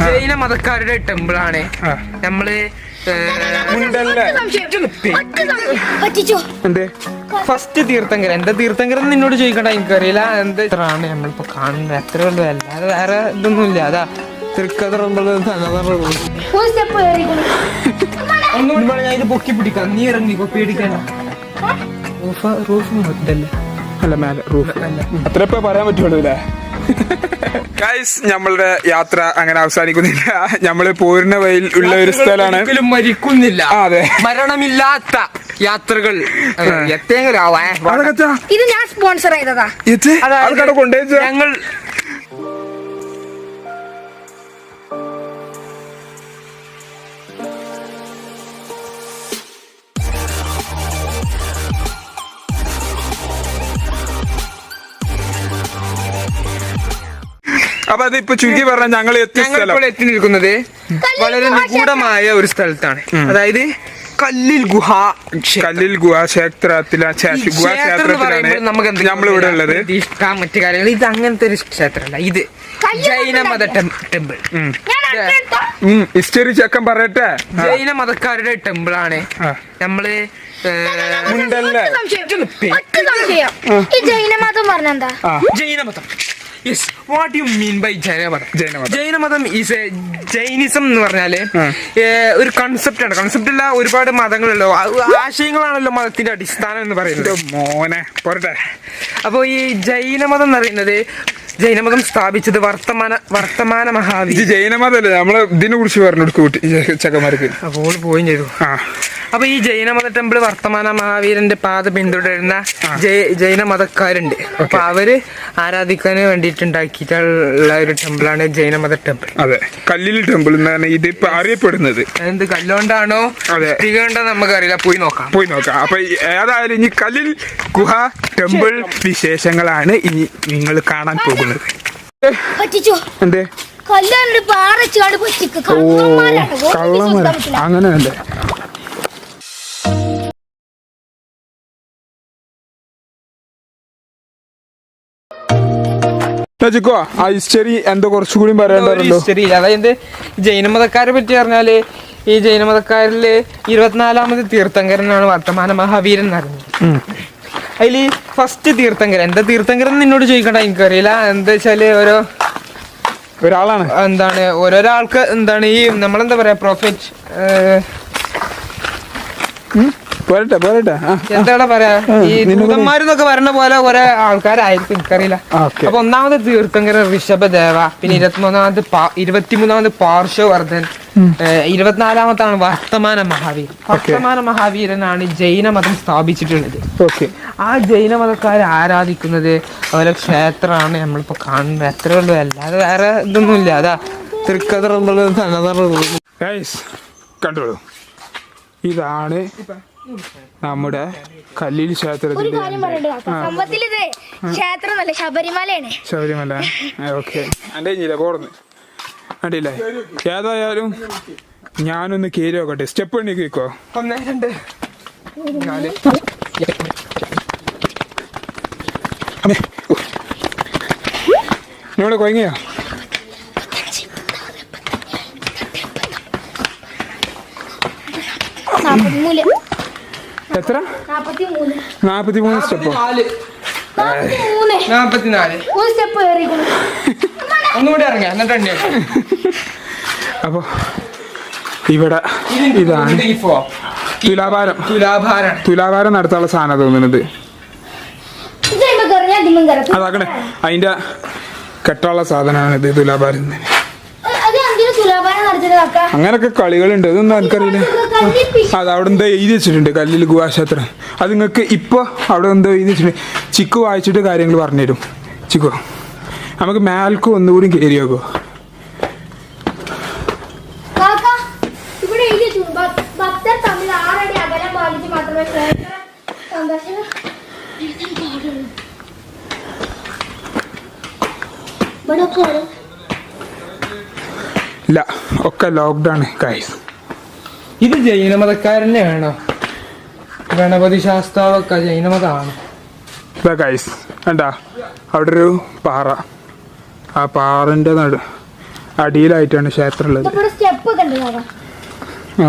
ജൈന മതക്കാരുടെ temple ആണ്. നമ്മള് first തീർത്ഥങ്കരൻ എന്താ തീർത്ഥങ്കരൻ നിന്നോട് ചോദിക്കണ്ട, എനിക്കറിയില്ല. എന്താണ് നമ്മളിപ്പോ കാണുന്നത്, അത്രേ ഉള്ളൂ, അല്ലാതെ വേറെ ഇതൊന്നും ഇല്ല. അതാ ഒന്നുകൂടി ഞാൻ ഇത് പൊക്കി പിടിക്കാം, നീ ഇറങ്ങിക്കോ, പേടിക്കണ്ട. റൂഫ് ഇതല്ലേ, അല്ല മേലെ റൂഫ് അത്ര പറയാൻ പറ്റുള്ളൂ. ഗൈസ്, നമ്മളുടെ യാത്ര അങ്ങനെ അവസാനിക്കുന്നില്ല. നമ്മള് പോരുന്ന വഴിയിൽ ഉള്ള ഒരു സ്ഥലമാണ്. ഒരിക്കലും മരിക്കുന്നില്ല. അതെ, മരണമില്ലാത്ത യാത്രകൾ ഇത് ഞാൻ സ്പോൺസർ ചെയ്തതാ. ഞങ്ങൾ അപ്പൊ അതിപ്പോ ചുരുക്കി പറഞ്ഞാൽ ഞങ്ങൾ എത്തി നിൽക്കുന്നത് വളരെ നിഗൂഢമായ ഒരു സ്ഥലത്താണ്. അതായത് കല്ലിൽ ഗുഹ ക്ഷേത്രത്തിലാണ് നമ്മളിവിടെ ഉള്ളത്. മറ്റു കാര്യങ്ങൾ ഇത് അങ്ങനത്തെ ഒരു ക്ഷേത്രമല്ല, ഇത് ജൈന മത ടെമ്പിൾ. ഹിസ്റ്ററി ചെക്കൻ പറയട്ടെ, ജൈന മതക്കാരുടെ ടെമ്പിൾ ആണ്. നമ്മള് ജൈനമതം പറഞ്ഞെന്താ? ജൈനമതം, yes. What you mean by ജൈനമതം? ജൈനമതം ഈസ് എ ജൈനിസം എന്ന് പറഞ്ഞാല് ഒരു കൺസെപ്റ്റ് ആണ്. കൺസെപ്റ്റ് അല്ല, ഒരുപാട് മതങ്ങളല്ലോ, ആശയങ്ങളാണല്ലോ മതത്തിന്റെ അടിസ്ഥാനം എന്ന് പറയുന്നത്. മോനെ പോരട്ടെ. അപ്പൊ ഈ ജൈനമതം എന്ന് പറയുന്നത്, ജൈനമതം സ്ഥാപിച്ചത് വർത്തമാന മഹാവീർ. ജൈനമതല്ലേ, നമ്മള് ഇതിനെ കുറിച്ച് പറഞ്ഞു ചക്കന്മാർക്ക് അപ്പോൾ പോയും ചെയ്തു. അപ്പൊ ഈ ജൈനമത ടെമ്പിൾ വർത്തമാന മഹാവീരന്റെ പാത പിന്തുടരുന്ന ജൈനമതക്കാരുണ്ട്. അപ്പൊ അവര് ആരാധിക്കാൻ വേണ്ടിയിട്ട് ഉണ്ടാക്കിയിട്ടുള്ള ഒരു ടെമ്പിളാണ് ജൈനമത ടെമ്പിൾ. അതെ, കല്ലിൽ ടെമ്പിൾ എന്നാണ് ഇത് ഇപ്പൊ അറിയപ്പെടുന്നത്. എന്ത് കല്ലുകൊണ്ടാണോ തികണ്ടോ നമുക്കറിയില്ല, പോയി നോക്കാം. അപ്പൊ ഏതായാലും ഇനി കല്ലിൽ ഗുഹ ടെമ്പിൾ വിശേഷങ്ങളാണ് ഇനി നിങ്ങൾ കാണാൻ പോകുന്നത്. എന്തേ അങ്ങനെയല്ലേ? ആ ഹിസ്റ്ററി എന്തോ കുറച്ചുകൂടി പറയാനുണ്ടല്ലോ. അതായത് ജൈനമതക്കാരെ പറ്റി പറഞ്ഞാല്, ഈ ജൈനമതക്കാരില് 24ാമത് തീർത്ഥങ്കരനാണ് വർത്തമാന മഹാവീരൻ എന്ന് പറയുന്നത്. അതില് ഫസ്റ്റ് തീർത്ഥങ്കരൻ എന്താ തീർത്ഥങ്കരൻ നിന്നോട് ചോദിക്കണ്ട, എനിക്കറിയില്ല. എന്താ വെച്ചാല് ഒരാളാണ്, എന്താണ് ഓരോരാൾക്ക് എന്താണ് ഈ നമ്മളെന്താ പറയാ, പ്രോഫിറ്റ് എന്താ പറയാ, ഈ ദൂതന്മാരെന്നൊക്കെ പറഞ്ഞ പോലെ കുറെ ആൾക്കാരായിരിക്കും, എനിക്കറിയില്ല. അപ്പൊ ഒന്നാമത് തീർത്ഥങ്കരൻ ഋഷഭദേവ, പിന്നെ 23ാമത് പാർശ്വവർദ്ധൻ, 24ാമത്താണ് വർത്തമാന മഹാവീർ. വർത്തമാന മഹാവീരനാണ് ജൈനമതം സ്ഥാപിച്ചിട്ടുള്ളത്. ആ ജൈനമതക്കാരെ ആരാധിക്കുന്നത് അതുപോലെ ക്ഷേത്രമാണ് നമ്മളിപ്പോ കാണുന്നത്, അത്രേ ഉള്ളൂ, അല്ലാതെ വേറെ ഇതൊന്നും ഇല്ല. അതാ കണ്ടോളൂ, ഇതാണ് നമ്മുടെ കല്ലിൽ ക്ഷേത്രത്തിന്റെ ശബരിമല. ഓക്കെ, എൻ്റെ പോർന്ന് അടിയില്ലേ? ഏതായാലും ഞാനൊന്ന് കയറി നോക്കട്ടെ. സ്റ്റെപ്പ് എണ്ണി കേക്കോ? 1 2 4 ഇവിടെ കൊയങ്ങിയോ? എത്ര? 43 സ്റ്റെപ്പോ? 44 ഒന്നുകൂടി ഇറങ്ങിയ എന്നിട്ട്. അപ്പൊ ഇവിടെ ഇതാണ് തുലാഭാരം നടത്താനുള്ള സാധനം തോന്നുന്നത്. അതാക്കണേ, അതിന്റെ കെട്ടുള്ള സാധനമാണ് ഇത്, തുലാഭാരം. അങ്ങനൊക്കെ കളികളുണ്ട്, അതൊന്നും എനിക്കറിയില്ല. അത് അവിടെ എന്തോ എഴുതി വെച്ചിട്ടുണ്ട്, കല്ലിൽ ഗുഹാക്ഷേത്രം. അത് നിങ്ങൾക്ക് ഇപ്പൊ അവിടെ എന്തോ എഴുതി വെച്ചിട്ടുണ്ട്. ചിക്കു വായിച്ചിട്ട് കാര്യങ്ങൾ പറഞ്ഞുതരും. ചിക്കു, നമുക്ക് മേൽക്ക് ഒന്നുകൂടി കയറി നോക്കോ? ഇല്ല, ഒക്കെ ലോക്ക്ഡൗൺ ഗൈസ്. ഇത് ജൈനമതക്കാരനെയാണോ? ഗണപതി ശാസ്താവൊക്കെ ജൈനമതമാണ്. ഇതാ ഗൈസ്, കണ്ടാ അവിടെ ഒരു പാറ, ആ പാറന്റെ അടിയിലായിട്ടാണ് ക്ഷേത്രം ഉള്ളത്. സ്റ്റെപ്പ് ഒക്കെ ഉണ്ട് ദാദാ. ആ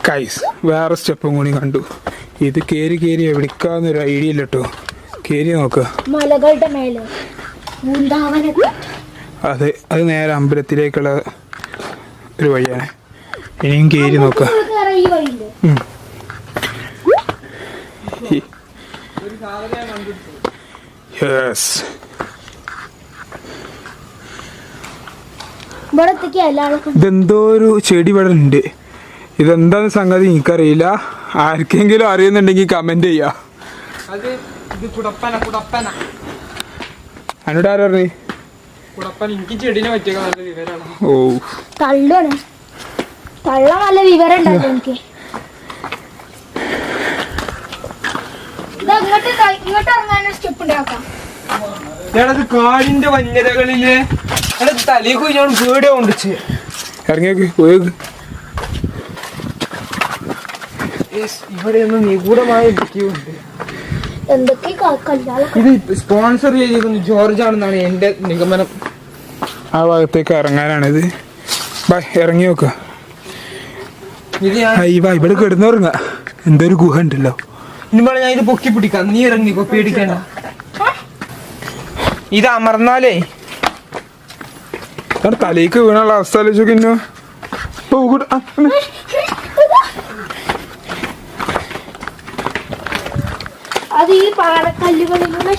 കൈസ് വേറെ സ്റ്റെപ്പും കൂടി കണ്ടു. ഇത് കേറി എവിടേക്കാന്നൊരു ഐഡിയ ഇല്ല കേട്ടോ. കേറി നോക്കുക. മലകളുടെ മേലെ വൃന്ദാവനത്തിൽ. അത് നേരെ അമ്പലത്തിലേക്കുള്ള ഒരു വഴിയാണ്. ഇനിയും കേറി നോക്കുക. ഈ വഴിയില്ലേ? യെസ്. ഇവിടത്തേക്ക് എല്ലാവർക്കും ഇതെന്തോ ഒരു ചെടി ഇവിടെ ഉണ്ട്. ഇതെന്താന്ന് സംഗതി എനിക്കറിയില്ല. ആർക്കെങ്കിലും അറിയുന്നുണ്ടെങ്കിൽ കമന്റ് ചെയ്യാ. എന്നോട് ആരാ പറഞ്ഞേ? ഓ തള്ളാണ്. തള്ള നല്ല വിവരം ഉണ്ടായിരുന്നു എനിക്ക്. ഇങ്ങോട്ട് ഇറങ്ങാനൊരു സ്റ്റെപ്പ് ഉണ്ടാക്കാം. കാടിന്റെ വന്യതകളില് തലയിൽ ഞാൻ വീഡിയോ കൊണ്ടിച്ച് ഇറങ്ങിയൊക്കെ പോയത്. ഇവിടെ ഒന്നും നിഗൂഢമായ എന്തൊക്കെയുണ്ട്. എന്തൊക്കെ ഇത് സ്പോൺസർ ചെയ്തിരിക്കുന്നത് ജോർജ് ആണെന്നാണ് എന്റെ നിഗമനം. ആ ഭാഗത്തേക്ക് ഇറങ്ങാനാണിത്. ഇറങ്ങി നോക്കുക. ഇവിടെ കിടന്നുറങ്ങ. എന്തൊരു ഗുഹ ഉണ്ടല്ലോ. ഇനിമോളെ ഞാൻ ഇത് പൊക്കി പിടിക്കാം. നീ ഇറങ്ങിക്കോ, പേടിക്കണ്ട. ഇത് അമർന്നാലേ തലേക്ക് വീണുള്ള അവസ്ഥ ആലോചിച്ചോക്കെ. അത് ഈ പാറക്കല്ലുകളിലുള്ള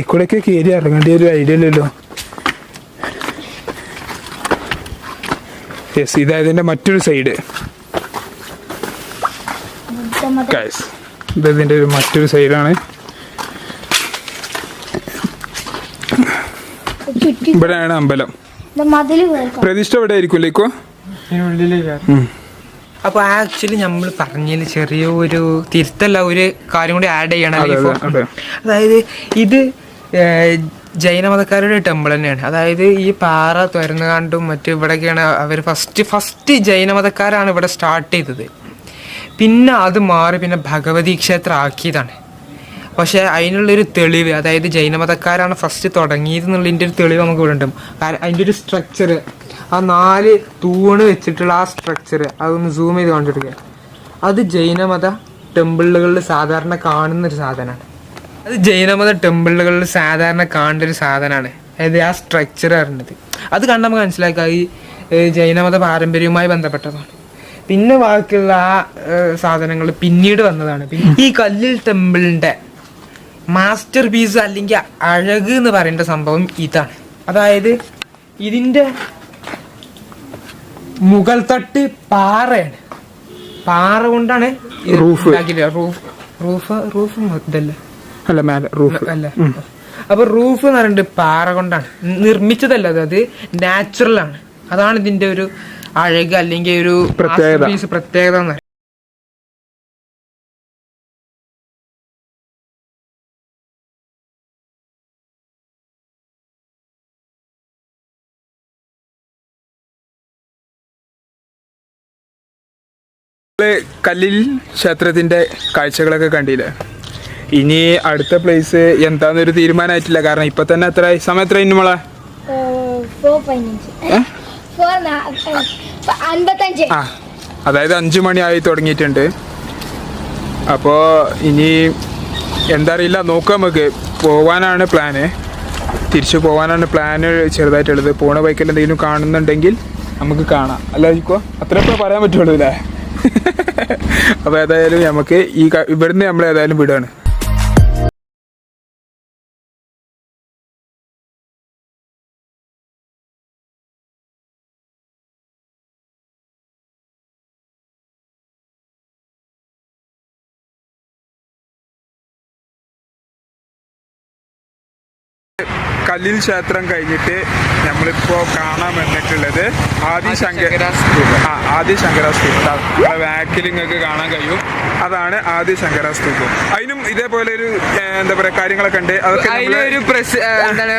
ഇക്കൂടെയൊക്കെ കയറി ഇറങ്ങേണ്ട ഒരു ഐഡിയ ഇല്ലല്ലോ. യെസ്, ഇതായതിന്റെ മറ്റൊരു സൈഡ്. ഇതിന്റെ ഒരു മറ്റൊരു സൈഡാണ്. ഇവിടെയാണ് അമ്പലം. പ്രതിഷ്ഠ ഇവിടെ ആയിരിക്കും ലേക്കോ. അപ്പൊ ആക്ച്വലി നമ്മൾ പറഞ്ഞതിൽ ചെറിയൊരു തിരുത്തല്ല, ഒരു കാര്യം കൂടി ആഡ് ചെയ്യണം. അതായത് ഇത് ജൈനമതക്കാരുടെ ടെമ്പിൾ തന്നെയാണ്. അതായത് ഈ പാറ തുറന്നു കണ്ടും മറ്റും ഇവിടെയൊക്കെയാണ് അവർ ഫസ്റ്റ് ജൈനമതക്കാരാണ് ഇവിടെ സ്റ്റാർട്ട് ചെയ്തത്. പിന്നെ അത് മാറി പിന്നെ ഭഗവതി ക്ഷേത്രം ആക്കിയതാണ്. പക്ഷെ അതിനുള്ളൊരു തെളിവ്, അതായത് ജൈനമതക്കാരാണ് ഫസ്റ്റ് തുടങ്ങിയത് എന്നുള്ളതിൻ്റെ ഒരു തെളിവ് നമുക്ക് ഇവിടെ ഉണ്ടാവും. കാരണം അതിൻ്റെ ഒരു സ്ട്രക്ചർ, ആ 4 തൂണ് വെച്ചിട്ടുള്ള ആ സ്ട്രക്ചർ അതൊന്ന് സൂം ചെയ്ത് കണ്ടെടുക്കുക. അത് ജൈനമത ടെമ്പിളുകളിൽ സാധാരണ കാണുന്നൊരു സാധനമാണ്. അതായത് ആ സ്ട്രക്ചർ അറിഞ്ഞത് അത് കണ്ട് നമുക്ക് മനസ്സിലാക്കുക ഈ ജൈനമത പാരമ്പര്യവുമായി ബന്ധപ്പെട്ടതാണ്. പിന്നെ ബാക്കിയുള്ള ആ സാധനങ്ങൾ പിന്നീട് വന്നതാണ്. പിന്നെ ഈ കല്ലിൽ ടെമ്പിളിൻ്റെ മാസ്റ്റർ പീസ് അല്ലെങ്കിൽ അഴക് എന്ന് പറയേണ്ട സംഭവം ഇതാണ്. അതായത് ഇതിൻ്റെ മുകൾ തട്ട് പാറയാണ്. പാറ കൊണ്ടാണ് റൂഫ് ഇതല്ല അല്ല. അപ്പൊ റൂഫ് എന്ന് പറയുന്നത് പാറ കൊണ്ടാണ് നിർമ്മിച്ചതല്ല, അത് നാച്ചുറൽ ആണ്. അതാണ് ഇതിന്റെ ഒരു അഴക് അല്ലെങ്കിൽ ഒരു പ്രത്യേകത എന്ന്. കല്ലിൽ ക്ഷേത്രത്തിന്റെ കാഴ്ചകളൊക്കെ കണ്ടില്ലേ. ഇനി അടുത്ത പ്ലേസ് എന്താന്നൊരു തീരുമാനമായിട്ടില്ല. കാരണം ഇപ്പൊ തന്നെ എത്ര സമയം എത്ര മോളെ? 4:55. അതായത് 5 മണിയായി തുടങ്ങിയിട്ടുണ്ട്. അപ്പോ ഇനി എന്താ അറിയില്ല, നോക്കാം. നമുക്ക് പോവാനാണ് പ്ലാന്, തിരിച്ചു പോവാനാണ് പ്ലാന് ചെറുതായിട്ടുള്ളത്. പോണ ബൈക്കിൽ എന്തെങ്കിലും കാണുന്നുണ്ടെങ്കിൽ നമുക്ക് കാണാം. അല്ലാതിക്കോ അത്രയൊക്കെ പറയാൻ പറ്റുള്ളൂ അല്ലേ. അപ്പൊ ഏതായാലും നമുക്ക് ഇവിടുന്ന് നമ്മൾ ഏതായാലും വിടാണ്. കല്ലിൽ ക്ഷേത്രം കഴിഞ്ഞിട്ട് നമ്മളിപ്പോ കാണാൻ വന്നിട്ടുള്ളത് ആദിശങ്കര സ്തൂപം. നമ്മളെ ബാക്കിൽ നിങ്ങൾക്ക് കാണാൻ കഴിയും. അതാണ് ആദിശങ്കര സ്തൂപം. അതിനും ഇതേപോലെ ഒരു എന്താ പറയാ കാര്യങ്ങളൊക്കെ ഉണ്ട്. അതൊക്കെ എന്താണ്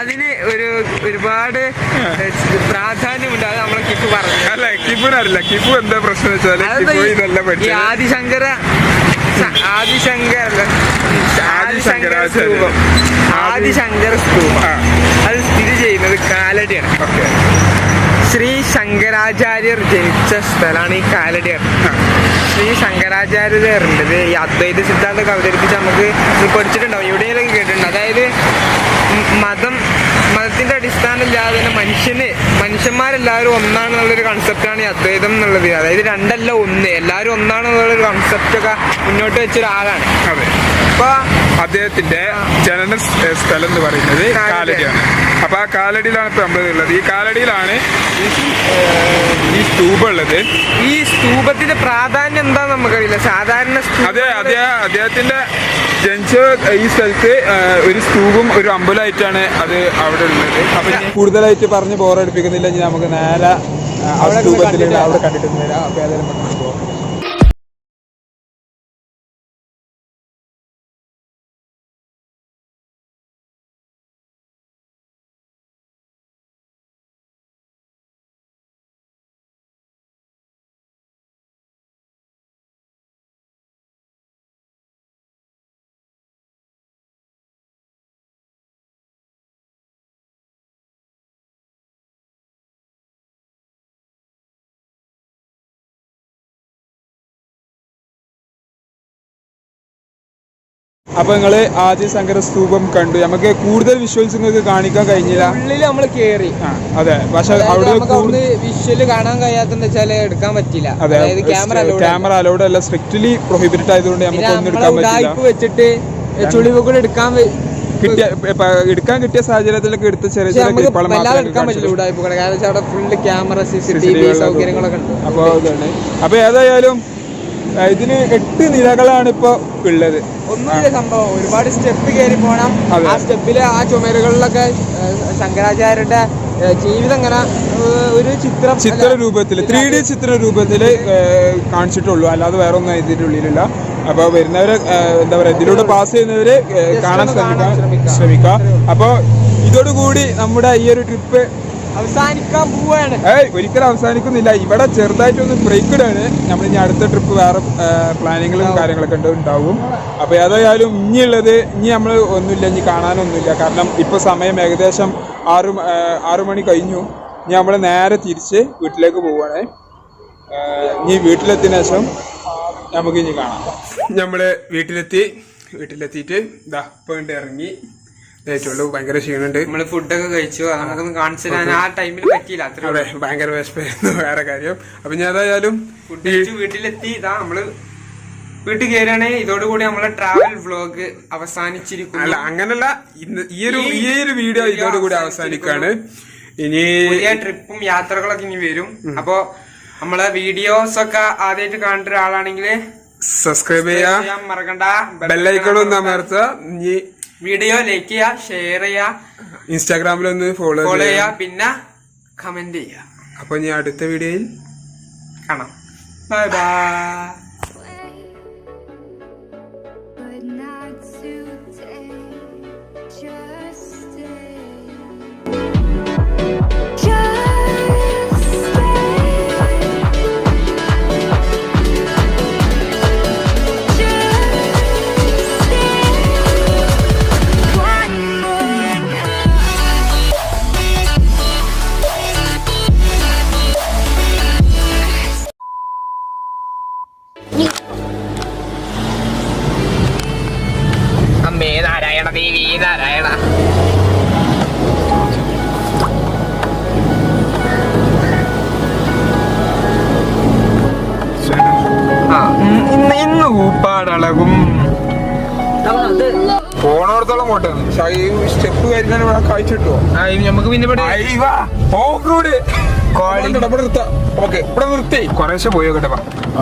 അതിന് ഒരുപാട് പ്രാധാന്യമുണ്ട്. അത് നമ്മളെ കിപ്പു പറഞ്ഞു. അല്ല കിപ്പുനറിയില്ല. കിപ്പു എന്താ പ്രശ്നം വെച്ചാല് കിപ്പു ഇതല്ല പഠിച്ചത്. ആദിശങ്കര സ്തൂപം അത് സ്ഥിതി ചെയ്യുന്നത് കാലടിയാണ്. ശ്രീ ശങ്കരാചാര്യർ ജനിച്ച സ്ഥലമാണ് ഈ കാലടി. ശ്രീ ശങ്കരാചാര്യരുണ്ടത് ഈ അദ്വൈത സിദ്ധാന്തമൊക്കെ അവതരിപ്പിച്ച് നമുക്ക് പഠിച്ചിട്ടുണ്ടാവും, എവിടെയെങ്കിലും കേട്ടിട്ടുണ്ട്. അതായത് മതത്തിന്റെ അടിസ്ഥാനം ഇല്ലാതെ തന്നെ മനുഷ്യന്മാരെല്ലാവരും ഒന്നാണെന്നുള്ളൊരു കൺസെപ്റ്റാണ് ഈ അദ്വൈതം എന്നുള്ളത്. അതായത് രണ്ടല്ല ഒന്ന്, എല്ലാവരും ഒന്നാണെന്നുള്ളൊരു കൺസെപ്റ്റൊക്കെ മുന്നോട്ട് വെച്ചൊരാളാണ്. അതെ. അപ്പൊ അദ്ദേഹത്തിന്റെ ജനന സ്ഥലം എന്ന് പറയുന്നത് കാലടിയാണ്. അപ്പൊ ആ കാലടിയിലാണ് ഇപ്പൊ നമ്മൾ ഉള്ളത്. ഈ കാലടിയിലാണ് ഈ സ്തൂപം ഉള്ളത്. ഈ സ്തൂപത്തിന്റെ പ്രാധാന്യം എന്താന്ന് നമുക്കറിയില്ല. സാധാരണ അദ്ദേഹത്തിന്റെ ജനിച്ച ഈ സ്ഥലത്ത് ഒരു സ്തൂപം ഒരു അമ്പലമായിട്ടാണ് അത് അവിടെ ഉള്ളത്. അപ്പൊ കൂടുതലായിട്ട് പറഞ്ഞ് ബോറടിപ്പിക്കുന്നില്ല. നമുക്ക് നേരെ സ്തൂപത്തിൽ അവിടെ കണ്ടിട്ട് വരാം. അപ്പൊ ഏതായാലും പോകാം. അപ്പൊ നിങ്ങള് ആദിശങ്കര സ്തൂപം കണ്ടു. നമുക്ക് കൂടുതൽ വിഷ്വൽസ് നിങ്ങൾക്ക് കാണിക്കാൻ കഴിഞ്ഞില്ല. ഉള്ളിൽ നമ്മൾ കേറി. അതെ, പക്ഷെ അവിടെ വിഷ്വല് കാണാൻ കഴിയാത്തെന്ന് വെച്ചാല് എടുക്കാൻ പറ്റില്ല. അതായത് ക്യാമറ അലൗഡ് അല്ല, സ്ട്രിക്ട്ലി പ്രൊഹിബിറ്റഡ് ആയതുകൊണ്ട് നമുക്ക് ഒന്നും എടുക്കാൻ പറ്റില്ല. വെച്ചിട്ട് ചുളിവുകൾ എടുക്കാൻ കിട്ടിയ സാഹചര്യത്തിലൊക്കെ എടുത്ത ചെറിയ ചെറിയ എടുക്കാൻ പറ്റില്ല ഉടായ്പകൾ. കാരണം വെച്ചാൽ അവിടെ ഫുള്ള് ക്യാമറ CCTV സൗകര്യങ്ങളൊക്കെ ഉണ്ട്. അപ്പൊ ഏതായാലും ഇതിന് 8 നിലകളാണ് ഇപ്പൊ ഉള്ളത്. ഒന്നുമില്ല സംഭവം, ഒരുപാട് സ്റ്റെപ്പ് കയറി പോണം. ആ സ്റ്റെപ്പില് ആ ചുമരുകളിലൊക്കെ ശങ്കരാചാര്യരുടെ ജീവിതം ഇങ്ങനെ ഒരു ചിത്ര രൂപത്തില് 3D ചിത്ര രൂപത്തില് കാണിച്ചിട്ടുള്ളൂ, അല്ലാതെ വേറെ ഒന്നും ഇതിന്റെ ഉള്ളിലില്ല. അപ്പൊ വരുന്നവര് എന്താ പറയാ ഇതിലൂടെ പാസ് ചെയ്യുന്നവര് കാണാൻ ശ്രമിക്കുക. അപ്പൊ ഇതോടുകൂടി നമ്മുടെ ഈ ഒരു ട്രിപ്പ് അവസാനിക്കാൻ പോവാണ്. ഒരിക്കലും അവസാനിക്കുന്നില്ല. ഇവിടെ ചെറുതായിട്ടൊന്ന് ബ്രേക്ക് ഇടാണ്. നമ്മൾ ഇനി അടുത്ത ട്രിപ്പ് വേറെ പ്ലാനിങ്ങുകളും കാര്യങ്ങളൊക്കെ ഉണ്ടാവും. അപ്പൊ ഏതായാലും ഇനി നമ്മൾ ഒന്നുമില്ല, ഇനി കാണാനൊന്നുമില്ല. കാരണം ഇപ്പൊ സമയം ഏകദേശം 6 മണി കഴിഞ്ഞു. ഇനി നമ്മൾ നേരെ തിരിച്ച് വീട്ടിലേക്ക് പോവുകയാണ്. ഇനി വീട്ടിലെത്തിയ ശേഷം നമുക്ക് ഇനി കാണാം. നമ്മള് വീട്ടിലെത്തിയിട്ട് ഇതാ ഇപ്പൊ ഇറങ്ങി ുള്ളൂ. ഭയങ്കര ക്ഷീണുണ്ട്. നമ്മള് ഫുഡൊക്കെ കഴിച്ചു. നമുക്കൊന്ന് കാണിച്ചു തരാൻ ആ ടൈമിൽ പറ്റിയില്ല. അതെ, ഭയങ്കര വിശപ്പായിരുന്നു, വേറെ കാര്യം. അപ്പൊ ഞാൻ ഏതായാലും ഫുഡ് കഴിച്ചു വീട്ടിലെത്തി. ഇതാ നമ്മള് വീട്ടിൽ കയറിയാണ്. ഇതോടുകൂടി നമ്മളെ ട്രാവൽ വ്ലോഗ് അവസാനിച്ചിരിക്കുന്നു. അല്ല, അങ്ങനല്ല, ഈ ഒരു വീഡിയോ ഇതോടുകൂടി അവസാനിക്കാണ്. ഇനി പുതിയ ട്രിപ്പും യാത്രകളൊക്കെ ഇനി വരും. അപ്പൊ നമ്മളെ വീഡിയോസ് ഒക്കെ ആദ്യമായിട്ട് കാണുന്ന ഒരാളാണെങ്കിൽ സബ്സ്ക്രൈബ് ചെയ്യാൻ മറക്കണ്ട. ബെല്ലൈക്കണും അമർത്തുക. ഇനി വീഡിയോ ലൈക്ക് ചെയ്യുക, ഷെയർ ചെയ്യുക, ഇൻസ്റ്റാഗ്രാമിലൊന്ന് ഫോളോ ചെയ്യുക, പിന്നെ കമന്റ് ചെയ്യുക. അപ്പൊ ഞാൻ അടുത്ത വീഡിയോയിൽ കാണാം. Bye bye. അമ്മേ നാരായണ ദേവി നാരായണ. ഇന്ന് ഊപ്പാടളകും പോണോടത്തോളം പോട്ടാണ്. സ്റ്റെപ്പ് കഴിഞ്ഞാൽ കഴിച്ചിട്ടോ നമുക്ക് പിന്നെ നിർത്തി കുറേശ്ശെ പോയോട്ടെ.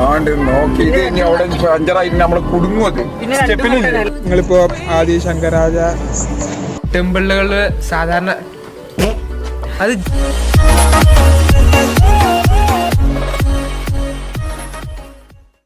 ആണ്ട് നോക്കിയിട്ട് ഇനി അവിടെ പഞ്ചറായിട്ട് നമ്മള് കുടുങ്ങും. അത് സ്റ്റെപ്പിന് നിങ്ങളിപ്പോ ആദിശങ്കരാചാര്യ ടെമ്പിളുകള് സാധാരണ അത്